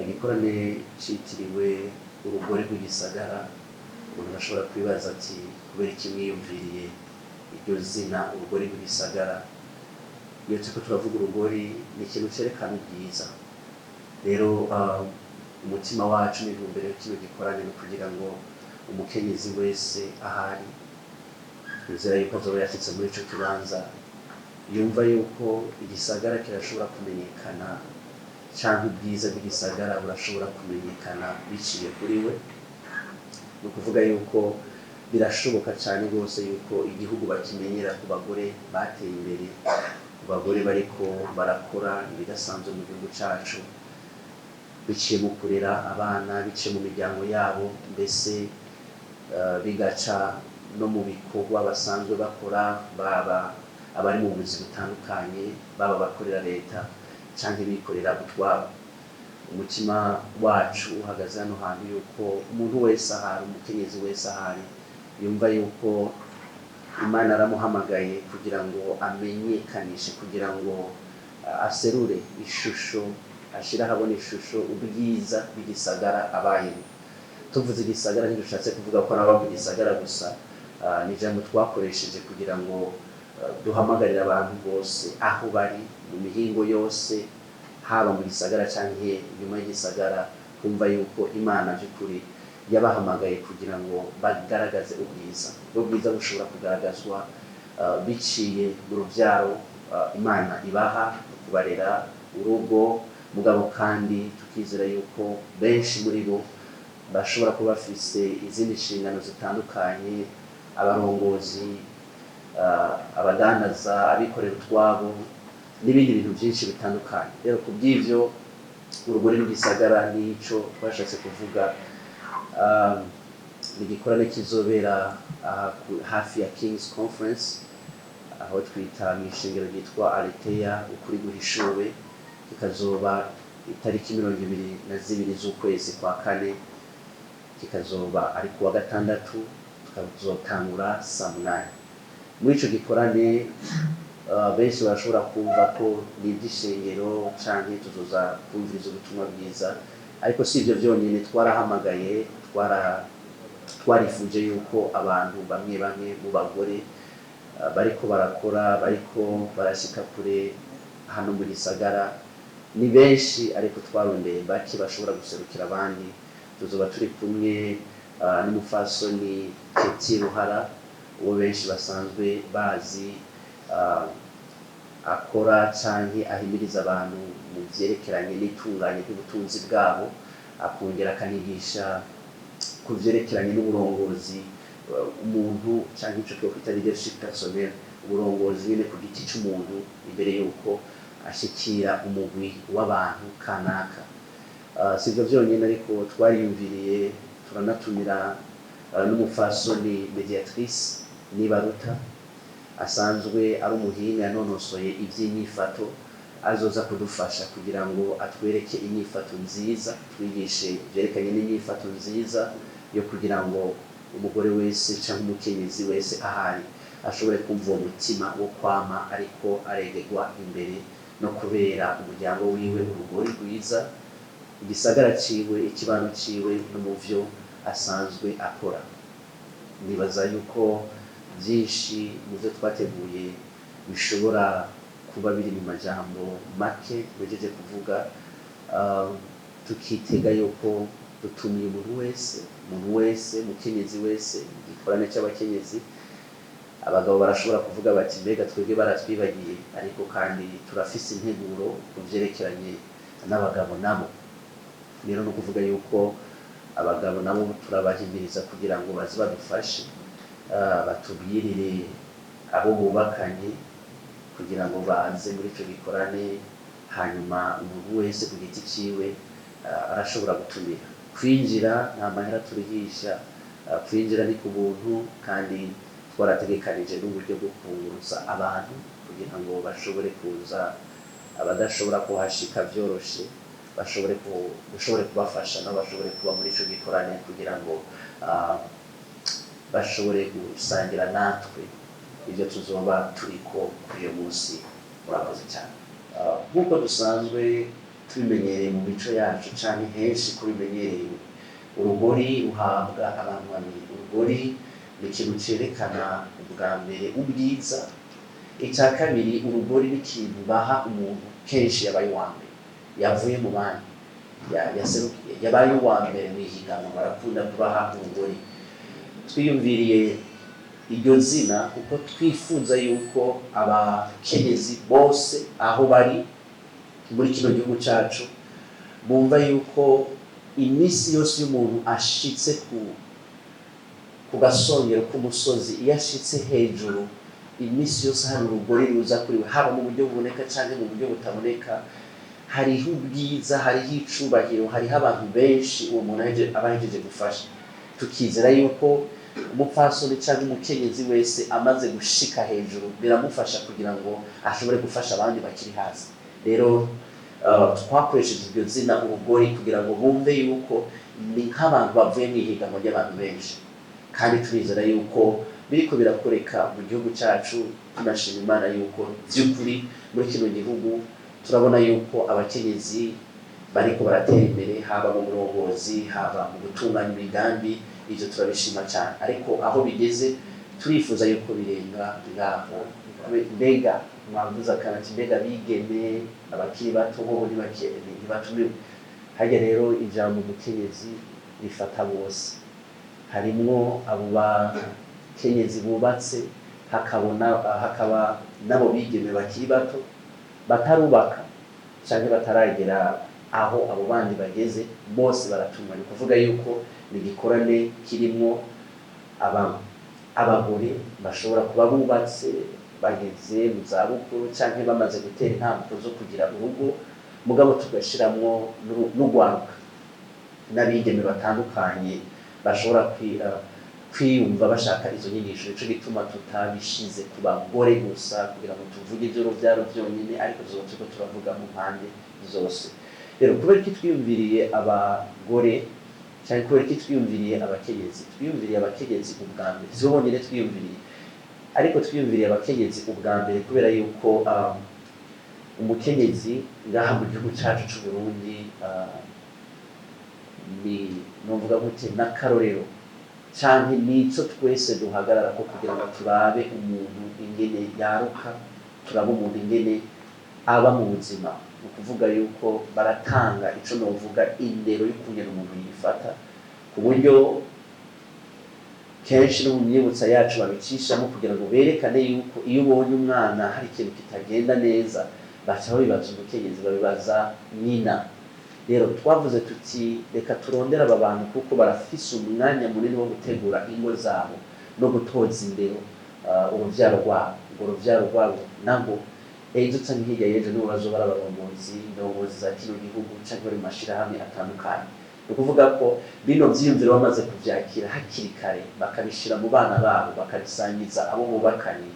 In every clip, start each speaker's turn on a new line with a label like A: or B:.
A: igikorane citiriwe urugori rw'igisagara. Umuntu ashobora kwibaza ati kubera iki mwiyumviriye iryo zina urugori rw'igisagara? Iyo turiko turavuga urugori ni ikintu cerekana ubwiza. Rero umutima wacu n'intumbero y'ikino gikorane ni kugira ngo umukenyezi wese ahari, twizera yuko azoba yashitse muri ico kibanza, yumva yuko igisagara kirashobora kumenyekana canke ubwiza bw'igisagara burashobora kumenyekana biciye kuri we. Ni ukuvuga yuko birashoboka cyane rwose yuko igihugu bakimenyera ku bagore bateye imbere, ku bagore bariko barakora ibidasanzwe mu gihugu cacu, biciye mu kurera abana, biciye mu miryango yabo, mbese bigaca no mu bikorwa basanzwe bakora, baba abari mu buzi butandukanye, baba bakorera leta canke bikorera utwabo. Umutima wacu uhagaze hano hantu yuko umuntu wese ahari, umukenyezi wese ahari, yumva yuko Imana aramuhamagaye kugira ngo amenyekanishe, kugira ngo aserure ishusho, ashira habona ishusho ubwiza bw'igisagara abayemo. Tuvuze igisagara ntidushatse kuvuga ko naba mu gisagara gusa, ni ijambo twakoresheje kugira ngo duhamagarire abantu bose aho bari mu mihingo yose, haba mu gisagara canke nyuma y'igisagara, kumva yuko Imana by'ukuri yabahamagaye kugira ngo bagaragaze ubwiza. Ubwiza bushobora kugaragazwa biciye mu rubyaro Imana ibaha, kubarera urugo mugabo, kandi tukizera yuko benshi muri bo bashobora kuba bafise izindi nshingano zitandukanye, abarongozi, abadandaza, abikorera utwabo n'ibindi bintu byinshi bitandukanye. Rero ku bw'ivyo urugori rw'igisagara nico twashatse kuvuga. Ni igikorane kizobera hafi ya King's Conference, aho twita mw'ishengero ryitwa Aliteya ukuri guhishuwe. Kikazoba itariki 22 z'ukwezi kwa kane, kikazoba ari kuwa gatandatu, tukazotangura saa 8. Muri ico gikorane benshi barashobora kumva ko ni iby'ishengero canke tuzoza kumviriza ubutumwa bwiza, ariko si ibyo byonyine. Twarahamagaye, twarifuje yuko abantu bamwe mu bagore bariko barakora, bariko barashika kure hano mu gisagara, ni benshi, ariko twarondeye bake bashobora guserukira abandi. Tuzoba turi kumwe n'umufasoni Uruhara, uwo benshi basanzwe bazi, akora canke ahimiriza abantu mu vyerekeranye n'itunganye ry'ubutunzi bwabo, akongera akanigisha ku vyerekeranye n'uburongozi, umuntu canke ico twokwita leadership personnel, uburongozi nyene ku giti c'umuntu imbere yuko ashikira umugwi w'abantu kanaka. Sivyo vyonyene, ariko twariyumviriye turanatumira n'umufasoni mediatrice Nibaruta, asanzwe ari umuhinga yanonosoye iby'inyifato, azoza kudufasha kugira ngo atwereke inyifato nziza, twigishe byerekanye n'inyifato nziza yo kugira ngo umugore wese cyangwa umukenyezi wese ahari ashobore kumva uwo mutima wo kwama ariko aregerwa imbere no kubera umuryango wiwe urugori rwiza, igisagara ciwe, ikibano ciwe no mu vyo asanzwe akora. Nibaza yuko byinshi mu byo twateguye bishobora kuba biri mu majambo make bejeje kuvuga. Tukitega yuko dutumiye umuntu wese, mukenyezi wese, igikorane cy'abakenyezi. Abagabo barashobora kuvuga bati mbega twebwe baratwibagiye, ariko kandi turafise integuro ku vyerekeranye n'abagabo nabo. Rero no kuvuga yuko abagabo nabo turabahimiriza kugira ngo baze badufashe, batubwirire abo bubakanye kugira ngo baze muri ico gikorane. Hanyuma umuntu wese ku giti ciwe arashobora gutumira. Kwinjira nta mahera turihisha, kwinjira ni ku buntu, kandi twarategekanije n'uburyo bwo kunguruza abantu kugira ngo bashobore kuza, abadashobora kuhashika vyoroshe dushobore kubafasha nabo bashobore kuba muri ico gikorane kugira ngo bashobore gusangira natwe ibyo tuzoba turiko kuri uyu munsi. Murakoze cyane. Nk'uko dusanzwe tubimenyereye mu mico yacu cyane henshi kubimenyereye. Urugori ruhabwa abantu babiri. Urugori ni ikintu cyerekana ubwa mbere ubwiza. Icya kabiri, urugori ni ikintu baha umuntu kenshi yabaye uwa mbere, yavuye mu bandi, yaserukiye, yabaye uwa mbere mu ihiganwa, barakunda kubaha urugori. Twiyumviriye iryo zina kuko twifuza yuko abakenyezi bose aho bari muri kino gihugu cyacu bumva yuko iminsi yose y'umuntu ashitse ku gasongero k'umusozi, iyo ashitse hejuru, iminsi yose hari urugori ruza kuri we, haba mu buryo buboneka cyangwa mu buryo butaboneka. Hariho ubwiza, hariho icubahiro, hariho abantu benshi uwo muntu aba yahejeje gufasha. Tukizera yuko umupfasoni cyangwa umukenyezi wese amaze gushika hejuru biramufasha kugira ngo ashobore gufasha abandi bakiri hasi. Rero twakoresheje iryo zina urugori kugira ngo bumve yuko ni nk'abantu bavuye mu ihiganwa ry'abantu benshi, kandi turizera yuko biriko birakoreka mu gihugu cyacu. Tunashima Imana yuko by'ukuri muri kino gihugu turabona yuko abakenyezi bariko baratera imbere, haba mu burongozi, haba mu gutunganya imigambi. Ibyo turabishima cyane, ariko aho bigeze turifuza yuko birenga ngaho. Mbega mwavuze akanati, mbega bigeme abakiri bato bo ntibatumiwe. Hajya rero ijambo umukenyezi rifata bose, harimwo abo bakenyezi bubatse, hakaba nabo bigeme bakiri bato batarubaka cyangwa bataragera aho abo bandi bageze. Bose baratumwa. Ni kuvuga yuko ni igikorane kirimo abagore bashobora kuba bubatse, bageze mu zabukuru cyangwa bamaze gutera intambwe zo kugira urugo, mugabo tugashiramwo n'urwaruka n'abigeme batandukanye bashobora kwiyumva bashaka izo nyigisho. Nico gituma tutabishize ku bagore gusa kugira ngo tuvuge iby'urubyaro byonyine, ariko turiko turavuga mu mpande zose. Rero kubera ko twiyumviriye abagore cyane, kubera ko twiyumviriye abakenyezi, twiyumviriye abakenyezi ubwa mbere, si bo bonyine twiyumviriye, ariko twiyumviriye abakenyezi ubwa mbere kubera yuko umukenyezi ngaha mu gihugu cyacu cy'u Burundi ni novuga gute n'akarorero cyane, nico twese duhagarara ko kugira ngo turabe umuntu ingene yaruka, turabe umuntu ingene aba mu buzima. Ni ukuvuga yuko baratanga ico novuga indero y'ukungena umuntu yifata, ku buryo kenshi no mu myibutsa yacu babicishamo kugira ngo berekane yuko iyo ubonye umwana hari ikintu kitagenda neza, baca babibaza umukenyezi, babibaza nyina. Rero twavuze tuti reka turondera aba bantu kuko barafise umwanya munini wo gutegura ingo zabo no gutoza indero uruvyaro rwabo. Urwo ruvyaro rwabo nabo ejo canke hirya y'ejo nibo bazobara abarongozi, indongozi za kino gihugu canke bari mu mashirahamwe atandukanye. Ni ukuvuga ko bino vyiyumviro bamaze kuvyakira hakiri kare, bakabishira mu bana babo, bakabisangiza abo bubakanye,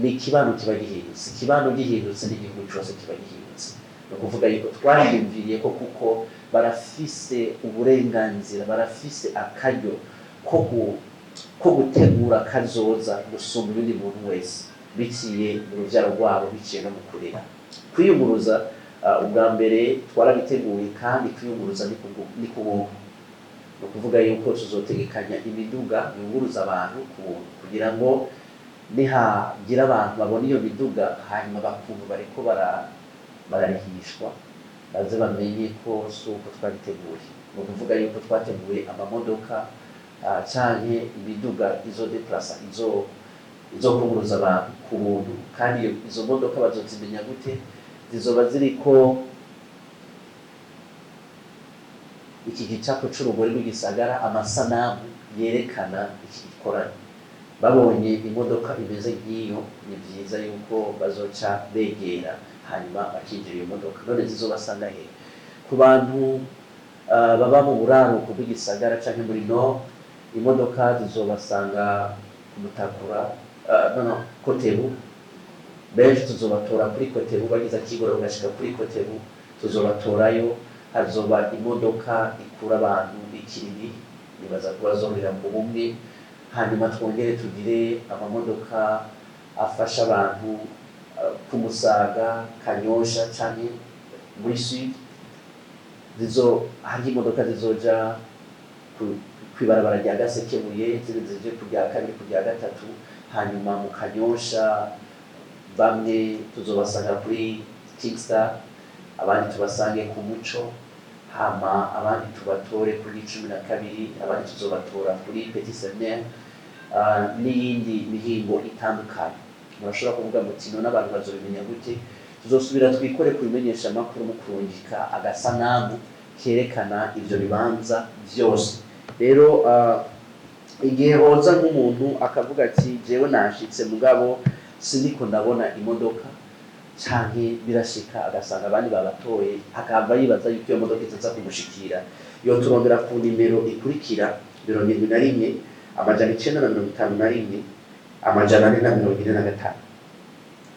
A: ni ikibano kiba gihindutse. Ikibano gihindutse n'igihugu cyose kiba gihindutse. Ni ukuvuga yuko twahiyumviriye ko kuko barafise uburenganzira, barafise akaryo ko gutegura kazoza gusumba ibindi muntu wese, biciye mu ruvyaro rwabo, biciye no mu kurera. Kwiyunguruza ubwa mbere twarabiteguye, kandi kwiyunguruza ni ku buntu. Ni ukuvuga yuko tuzotegekanya imiduga yunguruza abantu ku buntu, kugira ngo nihagira abantu babona iyo miduga hanyuma bakumva bariko bararihishwa, baze bamenye ko si uko twabiteguye. Ni ukuvuga yuko twateguye amamodoka canke imiduga izodeplasa, izo kunguruza abantu ku buntu. Kandi izo modoka bazozimenya gute? Zizoba ziriko iki gicapo c'urugori rw'igisagara, amasanamu yerekana iki gikorane. Babonye imodoka imeze nk'iyo, ni byiza yuko bazoca begera hanyuma bakinjira iyo modoka. None zizobasanga he? Ku bantu baba mu buraruko bw'igisagara canke muri no, imodoka zizobasanga ku Mutakura, Kotebu. Benshi tuzobatora kuri Kotebu, bagize akigoro bagashika kuri Kotebu, tuzobatorayo. Hazoba imodoka ikura abantu ikiriri, nibaza kuba zorera mu bumwe. Hanyuma twongere tugire amamodoka afasha abantu ku Musaga, Kanyosha canke muri sud hari imodoka zizoja kwibarabara rya Gasekebuye zije kujya kabiri kujya gatatu, hanyuma mu Kanyosha bamwe tuzobasanga kuri Kingstar, abandi tubasange ku Muco, hama abandi tubatore kuri 12, abandi tuzobatora kuri Petit Seminaire, n'iyindi mihingo itandukanye. Murashobora kuvuga muti none abantu bazobimenya gute? Tuzosubira twikore kubimenyesha amakuru mu kurungika agasanamu kerekana ivyo bibanza vyose. Rero igihe hoza nk'umuntu akavuga ati jewe nashitse mugabo siniko ndabona imodoka canke birashika agasanga abandi babatoye, akava yibaza yuko iyo modoka itaza kumushikira, yo turondera ku nimero ikurikira 71 951 amajana 445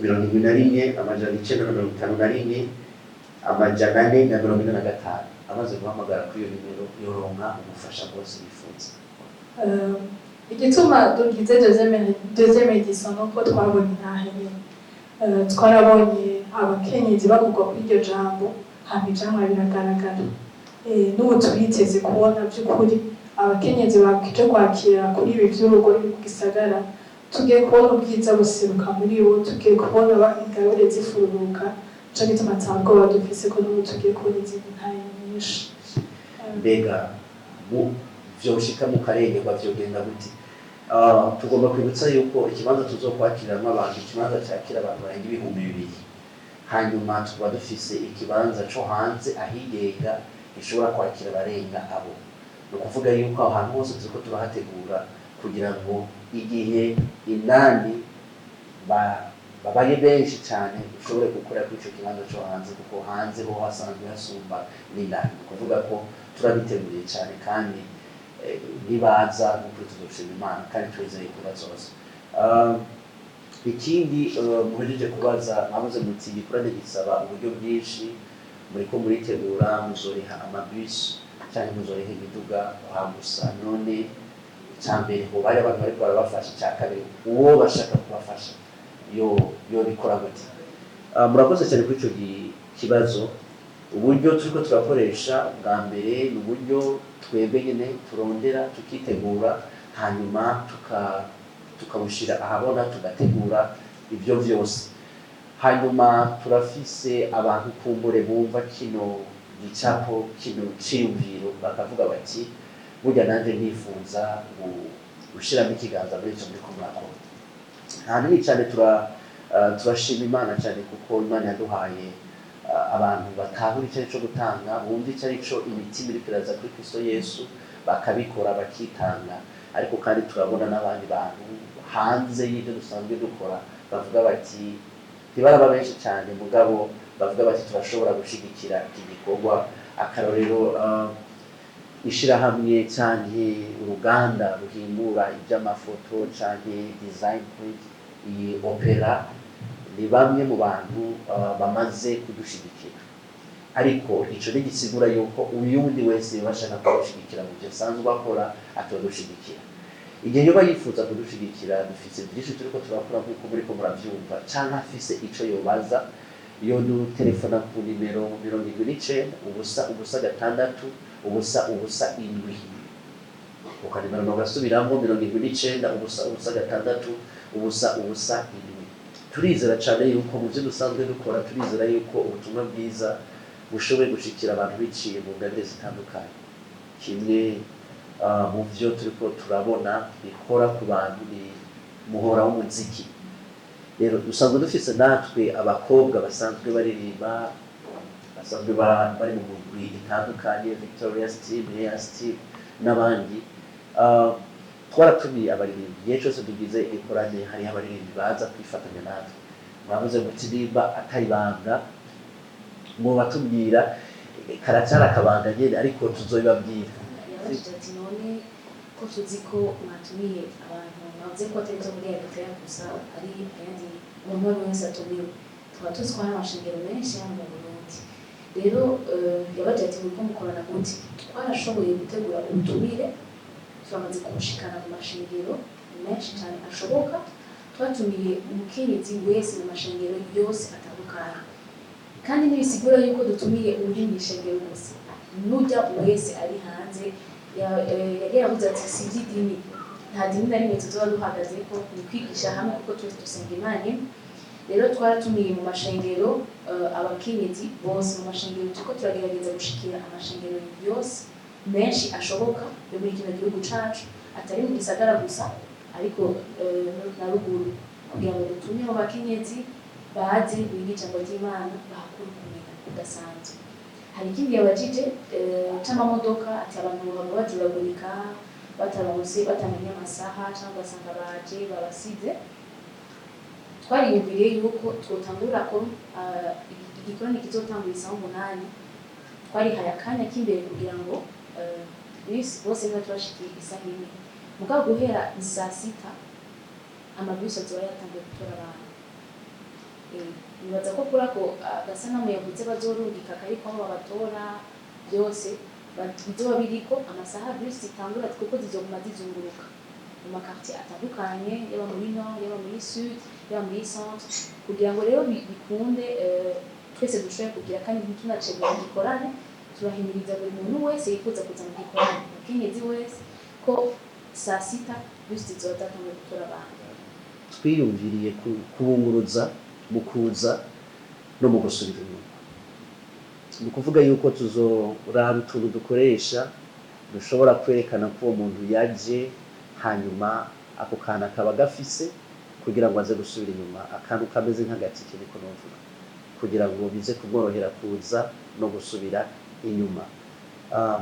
A: 71 amajana 951 amajana 445. Amaze guhamagara kuri iyo nimero yoronka umufasha bwose bifuza.
B: Igituma tugize deuxième édition nuko twabonye Intahe, twarabonye abakenyezi bagurwa kuri iryo jambo, hama ijambo biragaragara. N'ubu tubiteze kubona by'ukuri abakenyezi bakije kwakira kuri ibi by'urugori rw'igisagara, tugiye kubona ubwiza buseruka muri bo, tugiye kubona ingabire zifururuka, cyo gituma ntabwo dufise ko n'ubu tugiye kubona izindi Ntahe nyinshi.
A: Mbega vyoshika mu karenge bavyogenda gute? Tugomba kwibutsa yuko ikibanza tuzokwakiramo abantu, ikibanza cyakira abantu barenga 2,000, hanyuma tuba dufise ikibanza cyo hanze ahigenga gishobora kwakira barenga abo. No kuvuga yuko ahantu hose tuko turahategura kugira ngo igihe inani babaye benshi cyane ushobore gukora kuri icyo kibanza cyo hanze, kuko hanze ho hasanzwe hasumba n'indani. Kuvuga ko turabiteguriye cyane kandi nibaza n'ukuri tuzoshima Imana kandi twizeye ko bazoza. Ikindi muhejeje kubaza, mwabuze muti igikorane gisaba uburyo bwinshi, muriko muritegura, muzoriha amabisi cyane muzoriha imiduga gusa. None icyambere ho bari abantu bariko barabafasha, icyakabiri uwo bashaka kubafasha yo bikora gute? Murakoze cyane kuri icyo kibazo. Uburyo turiko turakoresha bwa mbere ni uburyo twebwe nyine turondera tukitegura, hanyuma tukabushira ahabona, tugategura ibyo byose. Hanyuma turafise abantu kumbure bumva kino gicapo, kino ciyumviro, bakavuga bati burya nanje ntifuza gushiramo ikiganza muri icyo muri kumwakora. Hanini cyane turashima Imana cyane kuko Imana yaduhaye abantu batahura icyo cyo gutanga, bumva icyo ari cyo imitima iri kuraza kuri Kristo Yesu, bakabikora bakitanga. Ariko kandi turabona n'abandi bantu hanze y'ibyo dusanzwe dukora bavuga bati ntibaraba benshi cyane, mugabo bavuga bati turashobora gushigikira iki gikorwa. Akarorero ishirahamwe cyane uruganda ruhingura iby'amafoto cyane design print, iyi opera, ni bamwe mu bantu bamaze kudushigikira. Ariko ico ntigisigura yuko uyundi wese bashaka kudushigikira mu byo sanzwe bakora atodushigikira. Igihe yoba yifuza kudushigikira, dufise byinshi turiko turakora nk'uko muri ko muravyumva, canke afise ico yobaza, yo dutelefona ku nimero 79 ubusa 6 ubusa 7. Ukanimero nogasubiramo 79 ubusa 6 ubusa 7. Turizera cyane yuko mu byo dusanzwe dukora, turizera yuko ubutumwa bwiza bushoboye gushikira abantu biciye mu ngabire zitandukanye. Kimwe mu byo turiko turabona bikora ku bantu ni muhora w'umuziki. Rero dusanzwe dufise natwe abakobwa basanzwe baririmba, basanzwe bari mu mugwi itandukanye, Victoria Steve, Leah Steve n'abandi. Twaratumiye abaririmbi, igihe cyose tugize ikorane hariho abaririmbi baza kwifatanya natwe. Mwabuze muti nimba atari banga ngo batubwira karacyari akabanga nyene, ariko tuzoyibabwira.
C: Ati none ko tuzi ko mwatumiye abantu bavuze ko atari muri Eritrea gusa, ari ayandi umuntu wese atumiwe, tuba tuzi ko hari amashengero menshi hano mu Burundi. Rero yabaje ati muriko mukorana gute? Twarashoboye gutegura ubutumire, turamaze kubushikana mu mashengero menshi cyane ashoboka. Twatumiye umukenyezi wese mu mashengero yose atandukanye. kandi ntibisigura yuko dutumiye uri mu ishengero gusa, n'ujya wese ari hanze yari yavuze ati si iby'idini, nta dini na rimwe tuzoba duhagaze ko ni kwigisha hamwe kuko twese dusenga Imana. Rero twaratumiye mu mashengero abakenyezi bose mu mashengero, turiko turagerageza gushikira amashengero yose menshi ashoboka yo muri kino gihugu cacu, atari mu gisagara gusa ariko na ruguru, kugira ngo dutumye mu bakenyezi baze biga ijambo ry'Imana, bahakura ukumenya kudasanzwe. Hari ikindi yabajije c'amamodoka, ati abantu baba bajuragurika bataronse batamenya amasaha cyangwa ugasanga baje babasize. Twariyumviriye yuko twotangura ko igikorane kizotangura isaha 8, twarihaye akanya k'imbere kugira ngo bose niba turashikiye isaha 1, mugabo guhera saa 6 amabisi azoba yatangiye gutora abantu. Nibaza ko kuri ako agasanamu yavuze bazorungika kariko aho babatora byose bizoba biriko amasaha bisi zitangura, kuko zizoguma zizunguruka mu makartier atandukanye, yaba muri nord, yaba muri sud, yaba muri centre, kugira ngo rero bikunde twese dushoboye kugira kandi ntitunacegera igikorane. Turahimiriza buri muntu wese yifuza kuza mu gikorane, umukenyezi wese, ko saa 6 bisi zizoba zatangiye gutora abantu.
A: Twiyumviriye kubunguruza mu kuza no mu gusubira inyuma. Ni ukuvuga yuko tuzoraba utuntu dukoresha dushobora kwerekana ko uwo muntu yaje, hanyuma ako kana kaba gafise kugira ngo aze gusubira inyuma, akantu kameze nk'agatike niko novuga, kugira ngo bize kumworohera kuza no gusubira inyuma.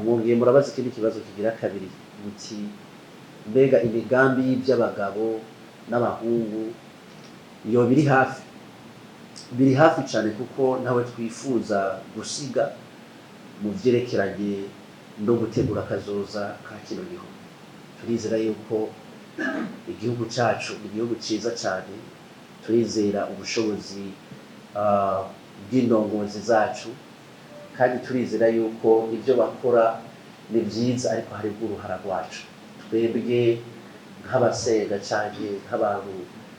A: Mwongeye murabaza ikindi kibazo kigira kabiri, muti mbega imigambi y'iby'abagabo n'abahungu yo biri hafi cyane, kuko nawe twifuza gusiga mu byerekeranye no gutegura akazoza ka kino gihugu. Turizera yuko igihugu cacu ni igihugu ciza cyane, turizera ubushobozi bw'indongozi zacu, kandi turizera yuko ibyo bakora ni byiza, ariko hari uruhara rwacu twebwe nk'abasenga cyane, nk'abantu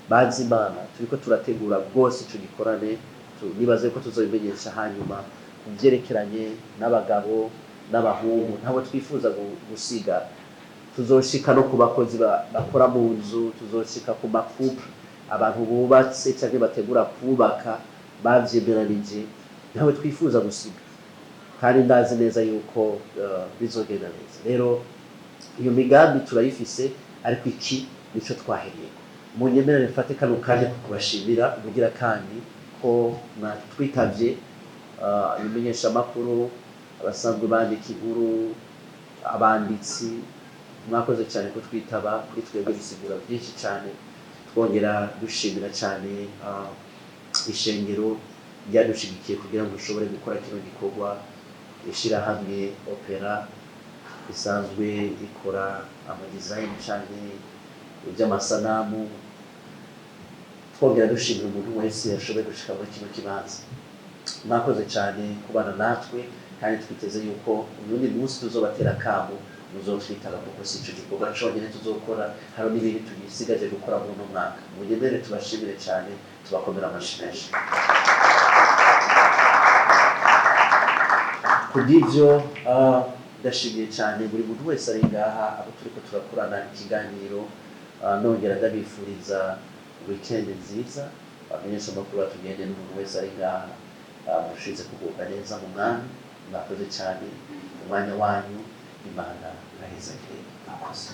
A: bazi Imana. Turiko turategura rwose icyo gikorane, nibaze ko tuzobimenyesha hanyuma ku byerekeranye n'abagabo n'abahungu. Ntabwo twifuza gusiga, tuzoshika no ku bakozi bakora mu nzu, tuzoshika ku makupe, abantu bubatse cyangwa bategura kubaka bavyemeranije, ntabwo twifuza gusiga, kandi ndazi neza yuko bizogenda neza. Rero iyo migambi turayifise, ariko iki nico twahereye. Munyemerere mfate kano kanya kubashimira ubugira kandi ko mwatwitavye ibimenyesha makuru, abasanzwe bandika inkuru, abanditsi, mwakoze cyane ko twitaba. Kuri twebwe bisigura byinshi cyane. Twongera dushimira cyane ishengero ryadushigikiye kugira ngo dushobore gukora kino gikorwa. Ishirahamwe Opera isanzwe ikora amadesign cyane iby'amasanamu. Twongera dushimira umuntu wese yashoboye gushika muri kino kibanza. Mwakoze cyane kubana natwe, kandi twiteze yuko ubundi munsi tuzobatera kabo muzotwitaba, kuko si ico gikorwa conyene tuzokora, hari n'ibindi tugisigaje gukora muri uno mwaka. Munyemere tubashimire cyane, tubakomera amashyi menshi. Kubw'ivyo ndashimiye cyane buri muntu wese ari ngaha, abo turiko turakorana ikiganiro. Nongera ndabifuriza weekend nziza, bamenyesha amakuru batugende n'umuntu wese ari ngaha, mushize kugubwa neza mu mwami. Mwakoze cyane umwanya wanyu, Imana iraheza. Mwakoze.